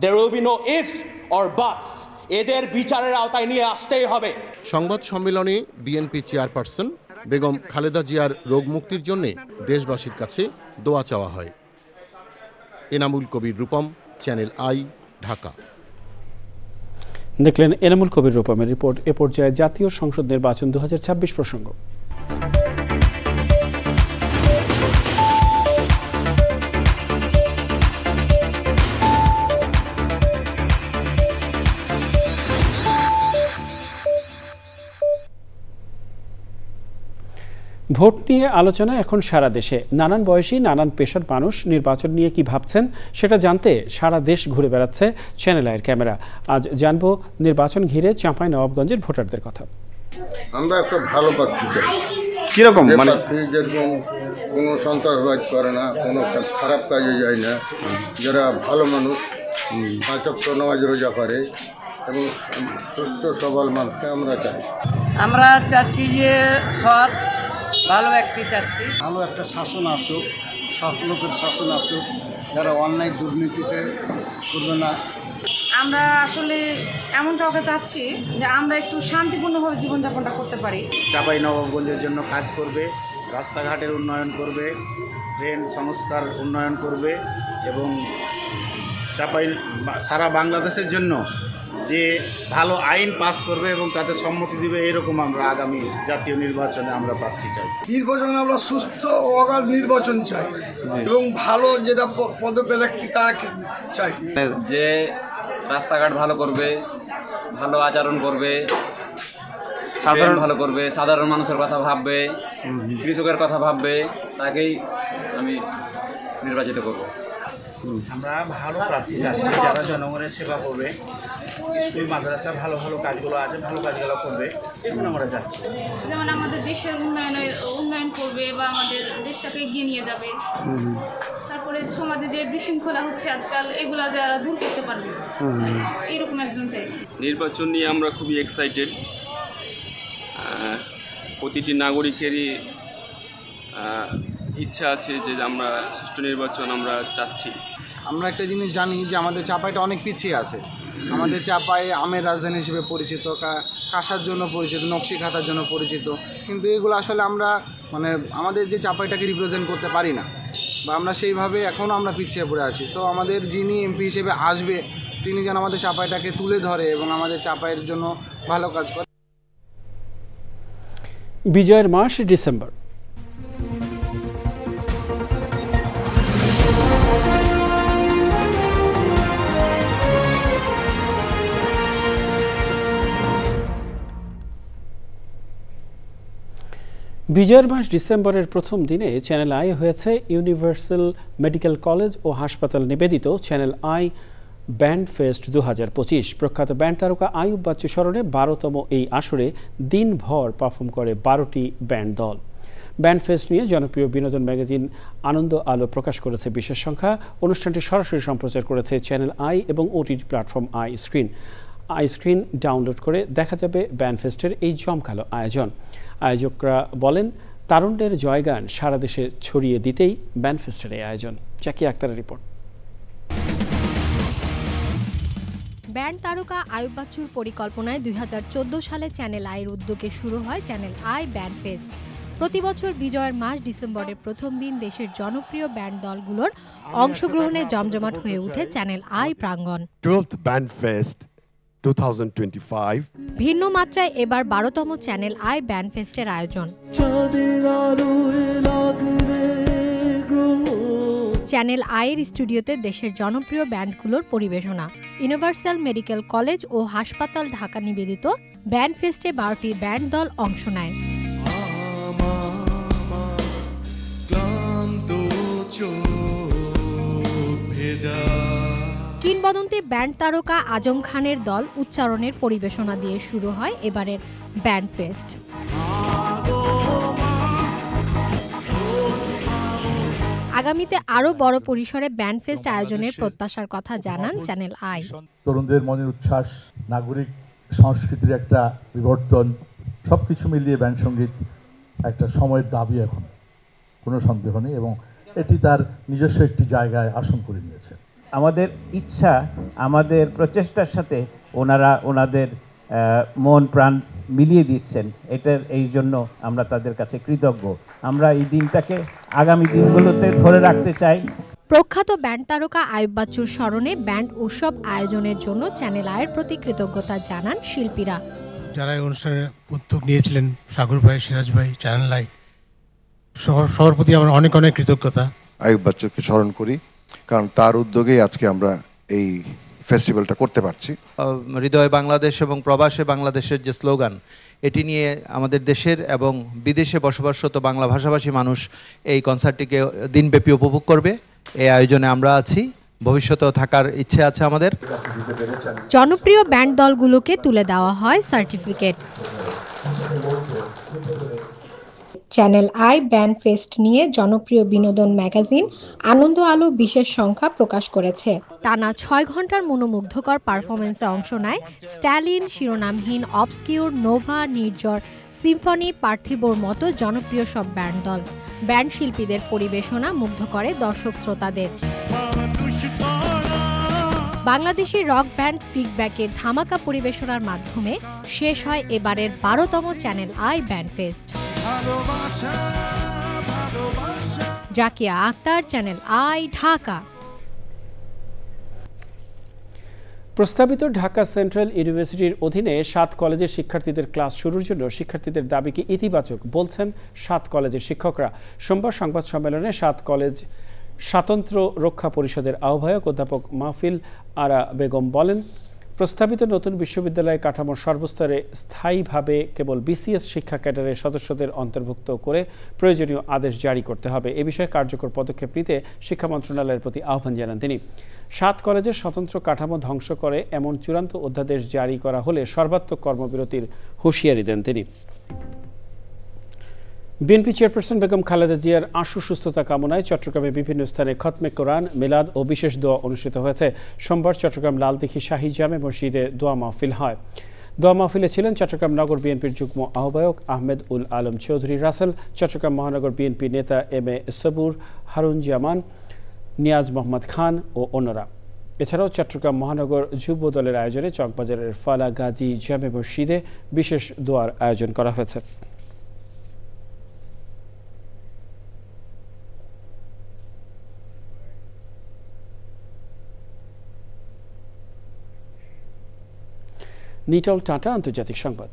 There will be no ifs or buts. এদের বিচারের আওতায় নিয়ে আসতেই হবে। সংবাদ সম্মেলনে বিএনপি চেয়ারপারসন বেগম খালেদা জিয়ার রোগ মুক্তির জন্য দেশবাসীর কাছে দোয়া চাওয়া হয়। Enamul Kabir Rupam, channel I, Dhaka. দেখলেন এনামুল কবির রূপমের রিপোর্ট। এ পর্যায়ে জাতীয় সংসদ নির্বাচন 2026 প্রসঙ্গ। ভোট নিয়ে আলোচনা এখন সারা দেশে। নানান বয়সী নানান পেশার মানুষ নির্বাচন নিয়ে কি ভাবছেন সেটা জানতে সারা দেশ ঘুরে বেড়াচ্ছে চ্যানেল আইয়ের ক্যামেরা। আজ জানবো নির্বাচন ঘিরে চাঁপাইনবাবগঞ্জের ভোটারদের কথা। আমরা একটা ভালো প্রার্থী চাই। কিরকম মানে? যেরকম কোনো সন্ত্রাসবাদ করে না, কোনো খারাপ কাজে যায় না, যারা ভালো মানুষ 5 ওয়াক্ত নামাজ রোজা করে এবং সুস্থ সবল মানুষকে আমরা চাই। আমরা চাচ্ছি যে সৎ ভালো ব্যক্তি চাচ্ছি, ভালো একটা শাসন আসুক, সৎ লোকের শাসন আসুক, যারা অন্যায় দুর্নীতিতে করবে না। আমরা আসলে এমন কাউকে চাচ্ছি যে আমরা একটু শান্তিপূর্ণভাবে জীবনযাপনটা করতে পারি। চাঁপাইনবাবগঞ্জের জন্য কাজ করবে, রাস্তাঘাটের উন্নয়ন করবে, ট্রেন সংস্কার উন্নয়ন করবে এবং সারা বাংলাদেশের জন্য যে ভালো আইন পাস করবে এবং তাতে সম্মতি দিবে, এরকম আমরা আগামী জাতীয় নির্বাচনে আমরা প্রার্থী চাই। দীর্ঘজনে আমরা সুস্থ ও অগাধ নির্বাচন চাই এবং ভালো যেটা পদপ্রার্থী তারা চাই, যে রাস্তাঘাট ভালো করবে, ভালো আচরণ করবে, সাধারণ ভালো করবে, সাধারণ মানুষের কথা ভাববে, কৃষকের কথা ভাববে, তাকেই আমি নির্বাচিত করব। আমরা ভালো প্রার্থী চাচ্ছি যারা জনগণের সেবা করবে, স্কুল মাদ্রাসা ভালো ভালো কাজগুলো আছে ভালো কাজগুলো করবে, এগুলো আমরা চাচ্ছি। যেমন আমাদের দেশের উন্নয়ন করবে বা আমাদের দেশটাকে এগিয়ে নিয়ে যাবে। তারপরে সমাজে যে বিশৃঙ্খলা হচ্ছে আজকাল, এগুলা যারা দূর করতে পারবে, এরকম একজন চাইছি। নির্বাচন নিয়ে আমরা খুবই এক্সাইটেড। প্রতিটি নাগরিকেরই ইচ্ছা আছে যে আমরা সুষ্ঠু নির্বাচন আমরা চাচ্ছি। আমরা একটা জিনিস জানি যে আমাদের চাঁপাইটা অনেক পিছিয়ে আছে। আমাদের চাঁপাই আমের রাজধানী হিসেবে পরিচিত, কাঁসার জন্য পরিচিত, নকশি খাতার জন্য পরিচিত, কিন্তু এগুলো আসলে আমরা আমাদের যে চাঁপাইটাকে রিপ্রেজেন্ট করতে পারি না, বা আমরা সেইভাবে এখনও আমরা পিছিয়ে পড়ে আছি। সো আমাদের যিনি এমপি হিসেবে আসবে তিনি যেন আমাদের চাঁপাইটাকে তুলে ধরে এবং আমাদের চাঁপাইয়ের জন্য ভালো কাজ করে। বিজয়ের মাস ডিসেম্বর। বিজয়ের মাস ডিসেম্বরের প্রথম দিনে চ্যানেল আই হয়েছে ইউনিভার্সাল মেডিকেল কলেজ ও হাসপাতাল নিবেদিত চ্যানেল আই ব্যান্ড ফেস্ট 2025। প্রখ্যাত ব্যান্ড তারকা আইয়ুব বাচ্চু স্মরণে 12তম এই আসরে দিনভর পারফর্ম করে 12টি ব্যান্ড দল। ব্যান্ড ফেস্ট নিয়ে জনপ্রিয় বিনোদন ম্যাগাজিন আনন্দ আলো প্রকাশ করেছে বিশেষ সংখ্যা। অনুষ্ঠানটি সরাসরি সম্প্রচার করেছে চ্যানেল আই এবং OTT platform I screen download করে দেখা যাবে ব্যান্ড ফেস্টের এই জমকালো আয়োজন। আয়োজকরা বলেন, তারুণ্যের জয়গান সারা দেশে ছড়িয়ে দিতেই ব্যান্ড ফেস্টের এই আয়োজন। জাকিয়া আক্তারের রিপোর্ট। ব্যান্ড তারকা আইয়ুব বাচ্চুর পরিকল্পনায় 2014 সালে চ্যানেল আইয়ের উদ্যোগে শুরু হয় চ্যানেল আই ব্যান্ড ফেস্ট। প্রতি বছর বিজয়ের মাস ডিসেম্বরের প্রথম দিন দেশের জনপ্রিয় ব্যান্ড দলগুলোর অংশগ্রহণে জমজমাট হয়ে ওঠে চ্যানেল আই প্রাঙ্গণ। 12th Band Fest 2025 ভিন্ন মাত্রায় এবার 12তম চ্যানেল আই ব্যান্ড ফেস্টের আয়োজন। চ্যানেল আইয়ের স্টুডিওতে দেশের জনপ্রিয় ব্যান্ডগুলোর পরিবেশনা। ইউনিভার্সাল মেডিকেল কলেজ ও হাসপাতাল ঢাকা নিবেদিত ব্যান্ড ফেস্টে 12টি ব্যান্ড দল অংশ নেয়। কিংবদন্তি ব্যান্ড তারকা আজম খানের দল উচ্চারণের পরিবেশনা দিয়ে শুরু হয় এবারের ব্যান্ড ফেস্ট। আগামীতে আরও বড় পরিসরে ব্যান্ড ফেস্ট আয়োজনের প্রত্যাশার কথা জানান চ্যানেল আই। তরুণদের মনের উচ্ছ্বাস, নাগরিক সংস্কৃতির একটা বিবর্তন, সবকিছু মিলিয়ে ব্যান্ড সঙ্গীত একটা সময়ের দাবি এখন, কোনো সন্দেহ নেই, এবং এটি তার নিজস্ব একটি জায়গায় আসন করে নিয়েছে। আমাদের ইচ্ছা, আমাদের প্রচেষ্টার সাথে ওনারা ওনাদের মন প্রাণ মিলিয়ে দিচ্ছেন, এটার এই জন্য আমরা তাদের কাছে কৃতজ্ঞ। আমরা এই দিনটাকে আগামী দিনগুলোতে ধরে রাখতে চাই। প্রখ্যাত ব্যান্ড তারকা আইয়ুব বাচ্চুর স্মরণে ব্যান্ড উৎসব আয়োজনের জন্য চ্যানেল আইয়ের প্রতি কৃতজ্ঞতা জানান শিল্পীরা। যারা এই অনুষ্ঠানে উদ্যোগ নিয়েছিলেন, সাগর ভাই, সিরাজ ভাই, চ্যানেল আই, সবার প্রতি আমার অনেক অনেক কৃতজ্ঞতা। আইয়ুব বাচ্চুকে স্মরণ করি, কারণ তার উদ্যোগেই আজকে আমরা এই ফেস্টিভ্যালটা করতে পারছি। হৃদয় বাংলাদেশ এবং প্রবাসে বাংলাদেশের যে স্লোগান, এটি নিয়ে আমাদের দেশের এবং বিদেশে বসবাসরত বাংলা ভাষাভাষী মানুষ এই কনসার্টটিকে দিনব্যাপী উপভোগ করবে। এই আয়োজনে আমরা আছি, ভবিষ্যতেও থাকার ইচ্ছে আছে আমাদের। জনপ্রিয় ব্যান্ড দলগুলোকে তুলে দেওয়া হয় certificate. Channel I band fest নিয়ে জনপ্রিয় বিনোদন ম্যাগাজিন আনন্দ আলো বিশেষ সংখ্যা প্রকাশ করেছে। টানা 6 ঘন্টার মনোমুগ্ধকর পারফরমেন্সে অংশ নেয় স্ট্যালিন, শিরোনামহীন, অবস্কিউর, নোভা, নির্ঝর, সিম্ফনি, পার্থিবর মতো জনপ্রিয় সব ব্যান্ড দল। ব্যান্ড শিল্পীদের পরিবেশনা মুগ্ধ করে দর্শক শ্রোতাদের। বাংলাদেশি রক ব্যান্ড ফিডব্যাকের ধামাকা পরিবেশনার মাধ্যমে শেষ হয় এবারের 12তম channel I band fest. Zakia Akter, channel I, Dhaka. প্রস্তাবিত ঢাকা সেন্ট্রাল ইউনিভার্সিটির অধীনে 7 কলেজের শিক্ষার্থীদের ক্লাস শুরুর জন্য শিক্ষার্থীদের দাবিকে ইতিবাচক বলছেন 7 কলেজের শিক্ষকরা। সোমবার সংবাদ সম্মেলনে 7 কলেজ স্বাতন্ত্র্য রক্ষা পরিষদের আহ্বায়ক অধ্যাপক মাহফিল আরা বেগম বলেন, প্রস্তাবিত নতুন বিশ্ববিদ্যালয় কাঠামোর সর্বস্তরে স্থায়ীভাবে কেবল বিসিএস শিক্ষা ক্যাডারের সদস্যদের অন্তর্ভুক্ত করে প্রয়োজনীয় আদেশ জারি করতে হবে। এ বিষয়ে কার্যকর পদক্ষেপ নিতে শিক্ষা মন্ত্রণালয়ের প্রতি আহ্বান জানান তিনি। 7 কলেজের স্বতন্ত্র কাঠামো ধ্বংস করে এমন চূড়ান্ত অধ্যাদেশ জারি করা হলে সর্বাত্মক কর্মবিরতির হুঁশিয়ারি দেন তিনি। বিএনপি চেয়ারপারসন বেগম খালেদা জিয়ার আশু সুস্থতা কামনায় চট্টগ্রামে বিভিন্ন স্থানে খতমে কোরআন, মিলাদ ও বিশেষ দোয়া অনুষ্ঠিত হয়েছে। সোমবার চট্টগ্রাম লালদিঘি শাহী জামে মসজিদে দোয়া মাহফিল হয়। দোয়া মাহফিলে ছিলেন চট্টগ্রাম নগর বিএনপির যুগ্ম আহ্বায়ক আহমেদ উল আলম চৌধুরী রাসেল, চট্টগ্রাম মহানগর বিএনপি নেতা এম এ সবুর, হারুন জামান, নিয়াজ মোহাম্মদ খান ও অন্যরা। এছাড়াও চট্টগ্রাম মহানগর যুব দলের আয়োজনে চকবাজারের ফালা গাজী জামে মসজিদে বিশেষ দোয়ার আয়োজন করা হয়েছে। নিটল টাটা আন্তর্জাতিক সংবাদ।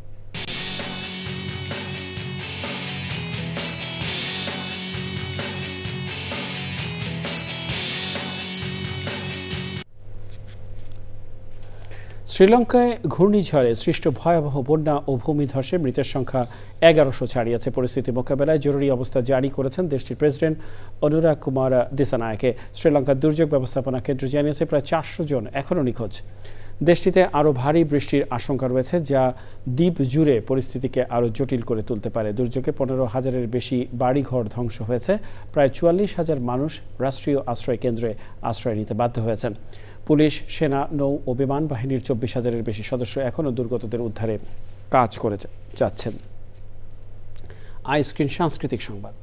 শ্রীলঙ্কায় ঘূর্ণিঝড়ে সৃষ্ট ভয়াবহ বন্যা ও ভূমিধসে মৃতের সংখ্যা 1100 ছাড়িয়েছে। পরিস্থিতি মোকাবেলায় জরুরি অবস্থা জারি করেছেন দেশটির প্রেসিডেন্ট অনুরা কুমারা দিসানায়কে। শ্রীলঙ্কার দুর্যোগ ব্যবস্থাপনা কেন্দ্র জানিয়েছে প্রায় 400 জন এখনও নিখোঁজ। দেশটিতে আরও ভারী বৃষ্টির আশঙ্কা রয়েছে, যা দ্বীপ জুড়ে পরিস্থিতিকে আরও জটিল করে তুলতে পারে। দুর্যোগে 15,000-এর বেশি বাড়িঘর ধ্বংস হয়েছে। প্রায় 44,000 মানুষ রাষ্ট্রীয় আশ্রয় কেন্দ্রে আশ্রয় নিতে বাধ্য হয়েছেন। পুলিশ, সেনা, নৌ ও বিমান বাহিনীর 24,000-এর বেশি সদস্য এখনও দুর্গতদের উদ্ধারে কাজ করে যাচ্ছেন। আইস্ক্রিন সাংস্কৃতিক সংবাদ।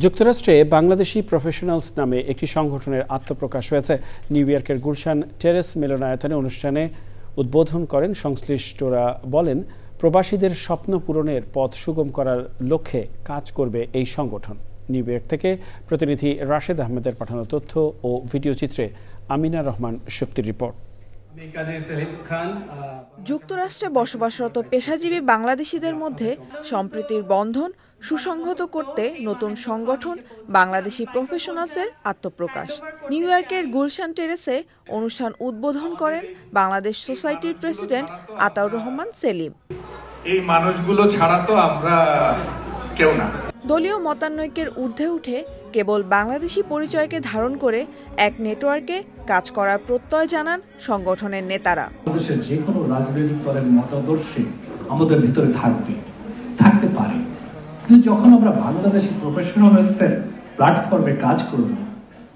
যুক্তরাষ্ট্রে বাংলাদেশি প্রফেশনালস নামে একটি সংগঠনের আত্মপ্রকাশ হয়েছে। নিউ ইয়র্কের গুলশান টেরেস মিলনায়তনে অনুষ্ঠানে উদ্বোধন করেন সংশ্লিষ্টরা। বলেন, প্রবাসীদের স্বপ্ন পূরণের পথ সুগম করার লক্ষ্যে কাজ করবে এই সংগঠন। নিউ ইয়র্ক থেকে প্রতিনিধি রাশেদ আহমেদের পাঠানো তথ্য ও ভিডিও চিত্রে আমিনা রহমান শক্তির রিপোর্ট। যুক্তরাষ্ট্রে বসবাসরত পেশাজীবী বাংলাদেশিদের মধ্যে সম্প্রীতির বন্ধন সুসংহত করতে নতুন সংগঠন বাংলাদেশি প্রফেশনালসের আত্মপ্রকাশ। নিউ ইয়র্কের গুলশান টেরেসে অনুষ্ঠান উদ্বোধন করেন বাংলাদেশ সোসাইটির প্রেসিডেন্ট আতাউর রহমান সেলিম। এই মানুষগুলো ছাড়া তো আমরা কেউ না। দলীয় মতানৈক্যের ঊর্ধ্বে উঠে কেবল বাংলাদেশি পরিচয়কে ধারণ করে এক নেটওয়ার্কে কাজ করার প্রত্যয় জানান সংগঠনের নেতারা। দেশের যে কোনো রাজনৈতিক দলের মতাদর্শে আমাদের ভিতরে থাকতে পারে, কিন্তু যখন আমরা বাংলাদেশি প্রফেশনালসের প্ল্যাটফর্মে কাজ করব,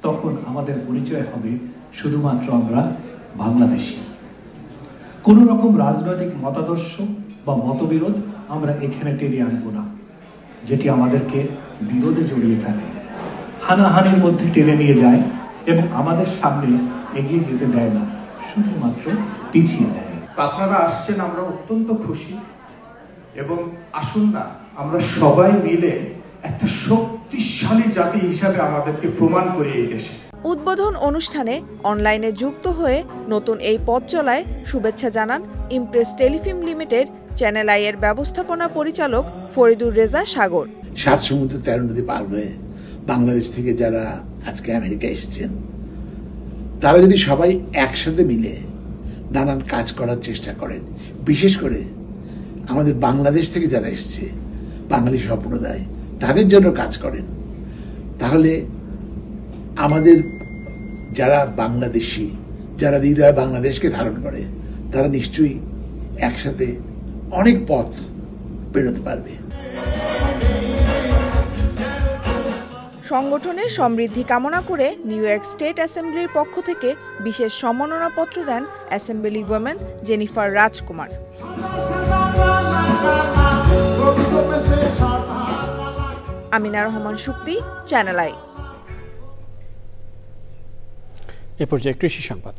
তখন আমাদের পরিচয় হবে শুধুমাত্র আমরা বাংলাদেশি। কোনো রকম রাজনৈতিক মতাদর্শ বা মতবিরোধ আমরা এখানে টেনে আনবো না, যেটি আমাদেরকে বিরোধে জড়িয়ে ফেলে, হানাহানির মধ্যে টেনে নিয়ে যায় এবং আমাদের সামনে এগিয়ে যেতে দেয় না, শুধুমাত্র পিছিয়ে দেয়। আপনারা আসছেন, আমরা অত্যন্ত খুশি এবং আসুন না আমরা সবাই মিলে একটা শক্তিশালী জাতি হিসাবে আমাদেরকে প্রমাণ করি এই দেশে। উদ্বোধন অনুষ্ঠানে অনলাইনে যুক্ত হয়ে নতুন এই পথ চলায় শুভেচ্ছা জানান Impress Telefilm limited channel I এর ব্যবস্থাপনা পরিচালক ফরিদুর রেজা সাগর। 7 সমুদ্র 13 নদী পার হয়ে বাংলাদেশ থেকে যারা আজকে আমেরিকা এসেছেন, তারা যদি সবাই একসাথে মিলে নানান কাজ করার চেষ্টা করেন, বিশেষ করে আমাদের বাংলাদেশ থেকে যারা এসেছে বাঙালি সম্প্রদায়, তাদের জন্য কাজ করেন, তাহলে আমাদের যারা বাংলাদেশি, যারা হৃদয় বাংলাদেশকে ধারণ করে, তারা নিশ্চয়ই একসাথে অনেক পথ পেরোতে পারবে। সংগঠনের সমৃদ্ধি কামনা করে নিউ ইয়র্ক স্টেট অ্যাসেম্বলির পক্ষ থেকে বিশেষ সম্মাননাপত্র দেন assembly woman Jennifer Rajkumar. Amina Rahman Shukti, channel I. এ পর্যায়ে কৃষি সংবাদ।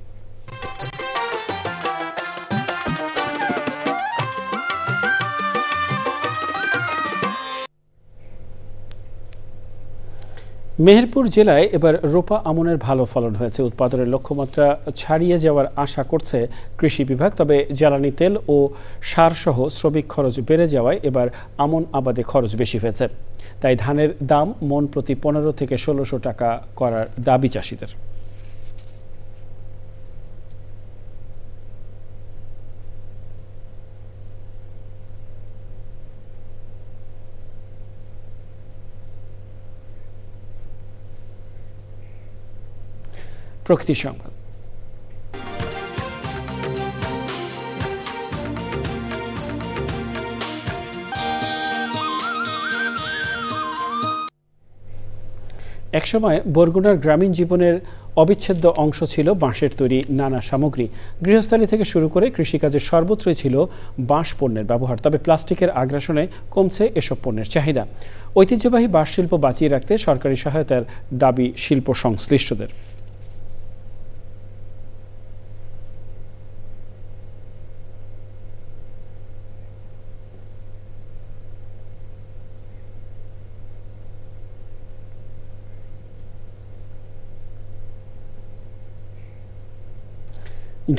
মেহেরপুর জেলায় এবার রোপা আমনের ভালো ফলন হয়েছে। উৎপাদনের লক্ষ্যমাত্রা ছাড়িয়ে যাওয়ার আশা করছে কৃষি বিভাগ। তবে জ্বালানি তেল ও সারসহ শ্রমিক খরচ বেড়ে যাওয়ায় এবার আমন আবাদে খরচ বেশি হয়েছে। তাই ধানের দাম মন প্রতি 15 থেকে 1600 টাকা করার দাবি চাষিদের। প্রকৃতি সংবাদ। একসময় বরগুনার গ্রামীণ জীবনের অবিচ্ছেদ্য অংশ ছিল বাঁশের তৈরি নানা সামগ্রী। গৃহস্থালী থেকে শুরু করে কৃষিকাজের সর্বত্রই ছিল বাঁশ পণ্যের ব্যবহার। তবে প্লাস্টিকের আগ্রাসনে কমছে এসব পণ্যের চাহিদা। ঐতিহ্যবাহী বাঁশ শিল্প বাঁচিয়ে রাখতে সরকারি সহায়তার দাবি শিল্প সংশ্লিষ্টদের।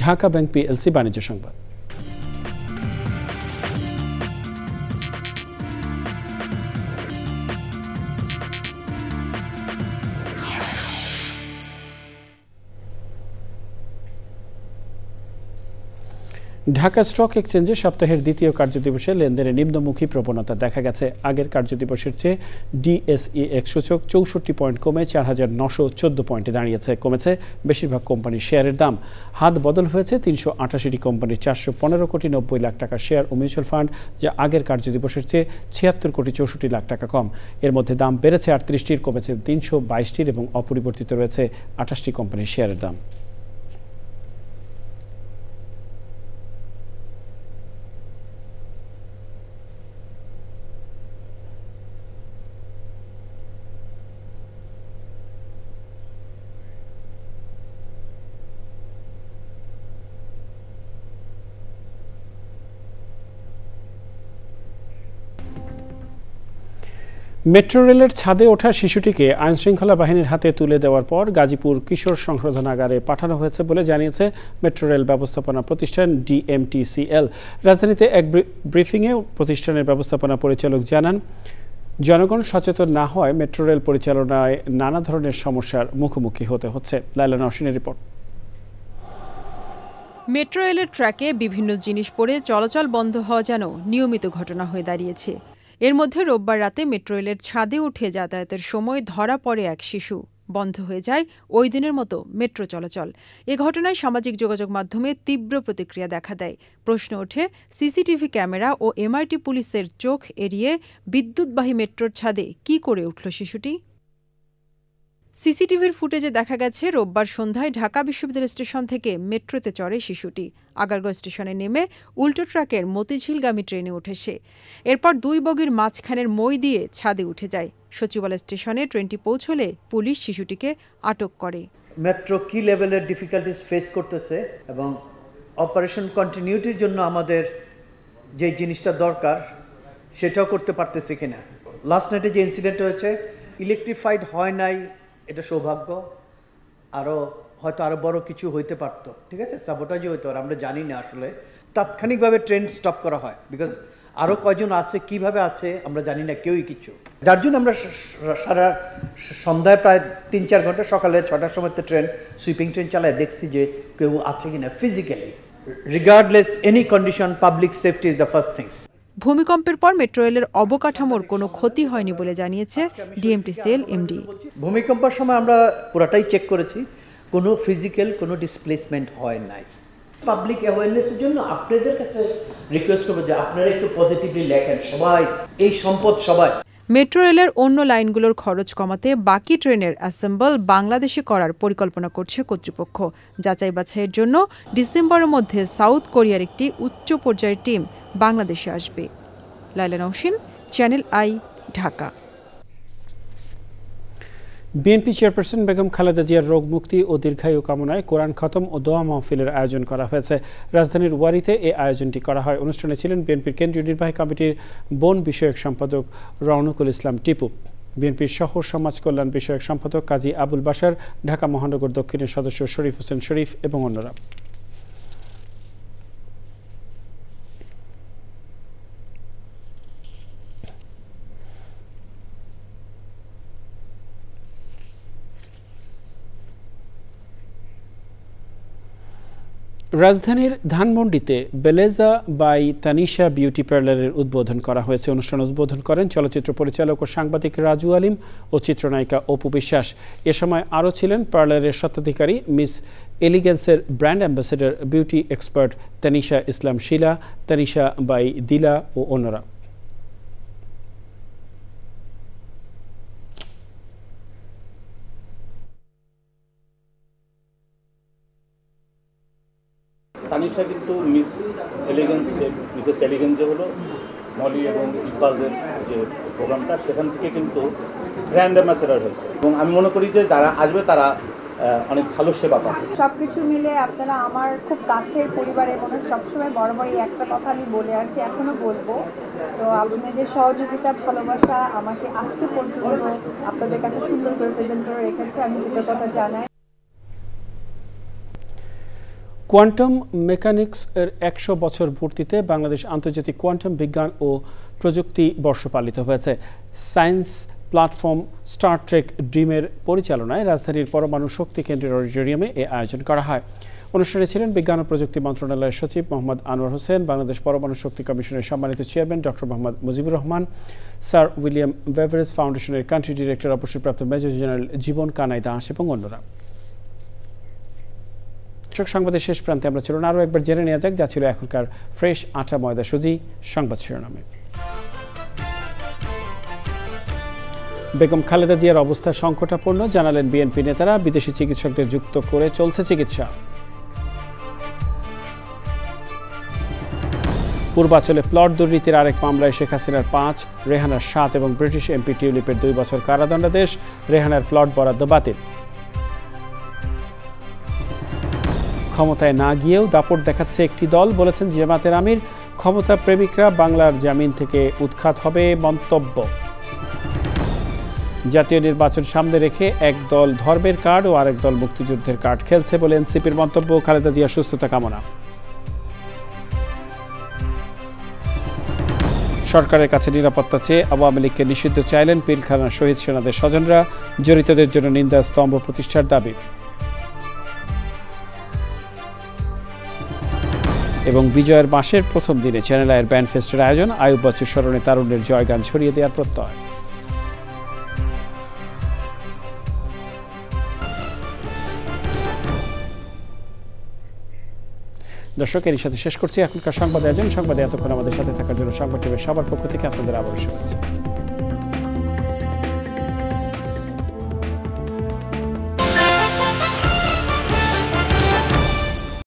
ঢাকা ব্যাংক পিএলসি বাণিজ্য সংবাদ। ঢাকা স্টক এক্সচেঞ্জে সপ্তাহের দ্বিতীয় কার্যদিবসে লেনদেনে নিম্নমুখী প্রবণতা দেখা গেছে। আগের কার্যদিবসের চেয়ে ডিএসইএক্স সূচক 64 পয়েন্ট কমে 4914 পয়েন্টে দাঁড়িয়েছে। কমেছে বেশিরভাগ কোম্পানির শেয়ারের দাম। হাত বদল হয়েছে 388টি কোম্পানির 415 কোটি 90 লাখ টাকা শেয়ার ও মিউচুয়াল ফান্ড, যা আগের কার্যদিবসের চেয়ে 76 কোটি 64 লাখ টাকা কম। এর মধ্যে দাম বেড়েছে 38টির, কমেছে 322টির এবং অপরিবর্তিত রয়েছে 28টি কোম্পানির শেয়ারের দাম। মেট্রো রেলের ছাদে ওঠা শিশুটিকে আইনশৃঙ্খলা বাহিনীর হাতে তুলে দেওয়ার পর গাজীপুর কিশোর সংশোধনাগারে পাঠানো হয়েছে বলে জানিয়েছে মেট্রো রেল ব্যবস্থাপনা প্রতিষ্ঠান ডিএমটিসিএল। রাজধানীতে এক ব্রিফিংয়ে প্রতিষ্ঠানের ব্যবস্থাপনা পরিচালক জানান, জনগণ সচেতন না হওয়ায় মেট্রো রেল পরিচালনায় নানা ধরনের সমস্যার মুখোমুখি হতে হচ্ছে। লাইলা নওশিনের রিপোর্ট। মেট্রো রেলের ট্র্যাকে বিভিন্ন জিনিস পড়ে চলাচল বন্ধ হওয়া যেন নিয়মিত ঘটনা হয়ে দাঁড়িয়েছে। এর মধ্যে রোববার রাতে মেট্রো রেলের ছাদে উঠে যাতায়াতের সময় ধরা পড়ে এক শিশু। বন্ধ হয়ে যায় ওই দিনের মতো মেট্রো চলাচল। এ ঘটনায় সামাজিক যোগাযোগ মাধ্যমে তীব্র প্রতিক্রিয়া দেখা দেয়। প্রশ্ন ওঠে, সিসিটিভি ক্যামেরা ও এমআরটি পুলিশের চোখ এড়িয়ে বিদ্যুৎবাহী মেট্রোর ছাদে কী করে উঠল শিশুটি? সিসিটিভির ফুটেজে দেখা গেছে রোববার সন্ধ্যায় ঢাকা বিশ্ববিদ্যালয় স্টেশন থেকে মেট্রোতে চড়ে শিশুটি। আগারগাঁও স্টেশনে নেমে উল্টো ট্রাকের মতিঝিলগামী ট্রেনে ওঠে সে। এরপর 2 বগির মাঝখানের মই দিয়ে ছাদে উঠে যায়। সচিবালয় স্টেশনে ট্রেনটি পৌঁছলে পুলিশ শিশুটিকে আটক করে। মেট্রো কি লেভেলের ডিফিকাল্টিস ফেস করতেছে এবং অপারেশন কন্টিনিউটির জন্য আমাদের যে জিনিসটা দরকার সেটাও করতে পারতেছে কিনা। লাস্ট নাইটে যে ইনসিডেন্ট হয়েছে, ইলেকট্রিফাইড হয় নাই, এটা সৌভাগ্য। হয়তো আরও বড় কিছু হইতে পারতো, ঠিক আছে, সাবোটাজও হইতে পারে, আমরা জানি না। আসলে তাৎক্ষণিকভাবে ট্রেন স্টপ করা হয়, বিকজ আরও কয়জন আছে, কিভাবে আছে আমরা জানি না, কেউই কিছু। যার জন্য আমরা সারা সন্ধ্যায় প্রায় 3-4 ঘন্টা, সকালে 6টার সময় তো ট্রেন সুইপিং ট্রেন চালায়, দেখছি যে কেউ আছে কিনা physically. Regardless any condition, public safety is the first things. ভূমিকম্পের পর মেট্রো রেলের অবকাঠামোর কোনো ক্ষতি হয়নি বলে জানিয়েছে ডিএমটিসিএল এমডি। ভূমিকম্পের সময় আমরা পুরাটাই চেক করেছি, কোনো ফিজিক্যাল কোনো ডিসপ্লেসমেন্ট হয় নাই। পাবলিক অ্যাওয়ারনেসের জন্য আপনাদের কাছে রিকোয়েস্ট করব যে আপনারা একটু পজিটিভলি লেখেন, সবাই এই সম্পদ সবাই। মেট্রো রেলের অন্য লাইনগুলোর খরচ কমাতে বাকি ট্রেনের অ্যাসেম্বল বাংলাদেশে করার পরিকল্পনা করছে কর্তৃপক্ষ। যাচাই বাছাইয়ের জন্য ডিসেম্বরের মধ্যে সাউথ কোরিয়ার একটি উচ্চ পর্যায়ের টিম বাংলাদেশে আসবে। Laila Nowshin, channel I, Dhaka. BNP chairperson Begum Khaleda জিয়ার রোগ মুক্তি ও দীর্ঘায়ু কামনায় কোরআন খতম ও দোয়া মাহফিলের আয়োজন করা হয়েছে। রাজধানীর ওয়ারিতে এই আয়োজনটি করা হয়। অনুষ্ঠানে ছিলেন বিএনপির কেন্দ্রীয় নির্বাহী কমিটির বন বিষয়ক সম্পাদক রওনকুল ইসলাম টিপু, বিএনপির শহর সমাজ কল্যাণ বিষয়ক সম্পাদক কাজী আবুল বাশার, ঢাকা মহানগর দক্ষিণের সদস্য শরীফ হোসেন শরীফ এবং অন্যরা। রাজধানীর ধানমন্ডিতে বেলেজা বাই তানিশা বিউটি পার্লারের উদ্বোধন করা হয়েছে। অনুষ্ঠান উদ্বোধন করেন চলচ্চিত্র পরিচালক ও সাংবাদিক রাজু আলিম ও চিত্রনায়িকা অপু বিশ্বাস। এ সময় আরও ছিলেন পার্লারের স্বত্বাধিকারী মিস এলিগেন্সের brand ambassador beauty expert Tanisha Islam Shila, Tanisha by Dila ও অন্যরা। তানিশা কিন্তু মিস এলিগেন্সে হলো মলি এবং ইকবালদের যে প্রোগ্রামটা, সেখান থেকে কিন্তু ব্র্যান্ড অ্যাম্বাসেডর হয়েছে এবং আমি মনে করি যে যারা আসবে তারা অনেক ভালো সেবা পাবে। সব কিছু মিলে আপনারা আমার খুব কাছের পরিবারের মানুষ, সবসময় বরাবর এই একটা কথা আমি বলে আসি, এখনও বলবো। তো আপনাদের সহযোগিতা, ভালোবাসা আমাকে আজকে পর্যন্ত আপনাদের কাছে সুন্দর করে প্রেজেন্ট করে রেখেছে, আমি কৃতজ্ঞতা জানাই। কোয়ান্টাম মেকানিক্স এর 100 বছর পূর্তিতে বাংলাদেশ আন্তর্জাতিক কোয়ান্টাম বিজ্ঞান ও প্রযুক্তি বর্ষ পালিত হয়েছে। সায়েন্স প্ল্যাটফর্ম স্টার ট্রেক ড্রিমের পরিচালনায় রাজধানীর পরমাণু শক্তি কেন্দ্রের অডিটোরিয়ামে এ আয়োজন করা হয়। অনুষ্ঠানে ছিলেন বিজ্ঞান ও প্রযুক্তি মন্ত্রণালয়ের সচিব মোহাম্মদ আনোয়ার হোসেন, বাংলাদেশ পরমাণু শক্তি কমিশনের সম্মানিত chairman doctor Mohammad Mujibur Rahman, sir William beverage ফাউন্ডেশনের কান্ট্রি ডিরেক্টর অবসরপ্রাপ্ত মেজর জেনারেল জীবন কানাই দাস এবং অন্যরা। সংবাদের শেষ প্রান্তে আমরা চলুন আরও একবার জেনে নেওয়া যাক যা ছিল এখনকার ফ্রেশ আটা ময়দা সুজি সংবাদ শিরোনামে। বেগম খালেদা জিয়ার অবস্থা সংকটাপন্ন, জানালেন বিএনপি নেতারা। বিদেশি চিকিৎসকদের যুক্ত করে চলছে চিকিৎসা। পূর্বাঞ্চলে প্লট দুর্নীতির আরেক মামলায় শেখ হাসিনার 5, রেহানার 7 এবং ব্রিটিশ এমপি টিউলিপের 2 বছর কারাদণ্ডাদেশ। রেহানার প্লট বরাদ্দ বাতিল। ক্ষমতায় না গিয়েও দাপট দেখাচ্ছে একটি দল, বলেছেন জামাতের আমির। ক্ষমতা প্রেমিকরা বাংলার জামিন থেকে উৎখাত হবে মন্তব্য। জাতীয় নির্বাচন সামনে রেখে এক দল ধর্মের কার্ড ও আরেক দল মুক্তিযুদ্ধের কার্ড খেলছে বলে এনসিপির মন্তব্য। খালেদা জিয়ার সুস্থতা কামনা। সরকারের কাছে নিরাপত্তা চেয়ে আওয়ামী লীগকে নিষিদ্ধ চাইলেন পিলখানার শহীদ সেনাদের স্বজনরা। জড়িতদের জন্য নিন্দা স্তম্ভ প্রতিষ্ঠার দাবি। এবং বিজয়ের মাসের প্রথম দিনে চ্যানেল আইয়ের ব্যান্ড ফেস্টের আয়োজন। আয়ুব বাচ্চুর স্মরণে তারুণ্যের জয়গান ছড়িয়ে দেওয়ার প্রত্যয়। দর্শক, এর সাথে শেষ করছি এখনকার সংবাদ আয়োজন। সংবাদে এতক্ষণ আমাদের সাথে থাকার জন্য সংবাদ টিভির সবার পক্ষ থেকে আপনাদের আবারও শুভেচ্ছা।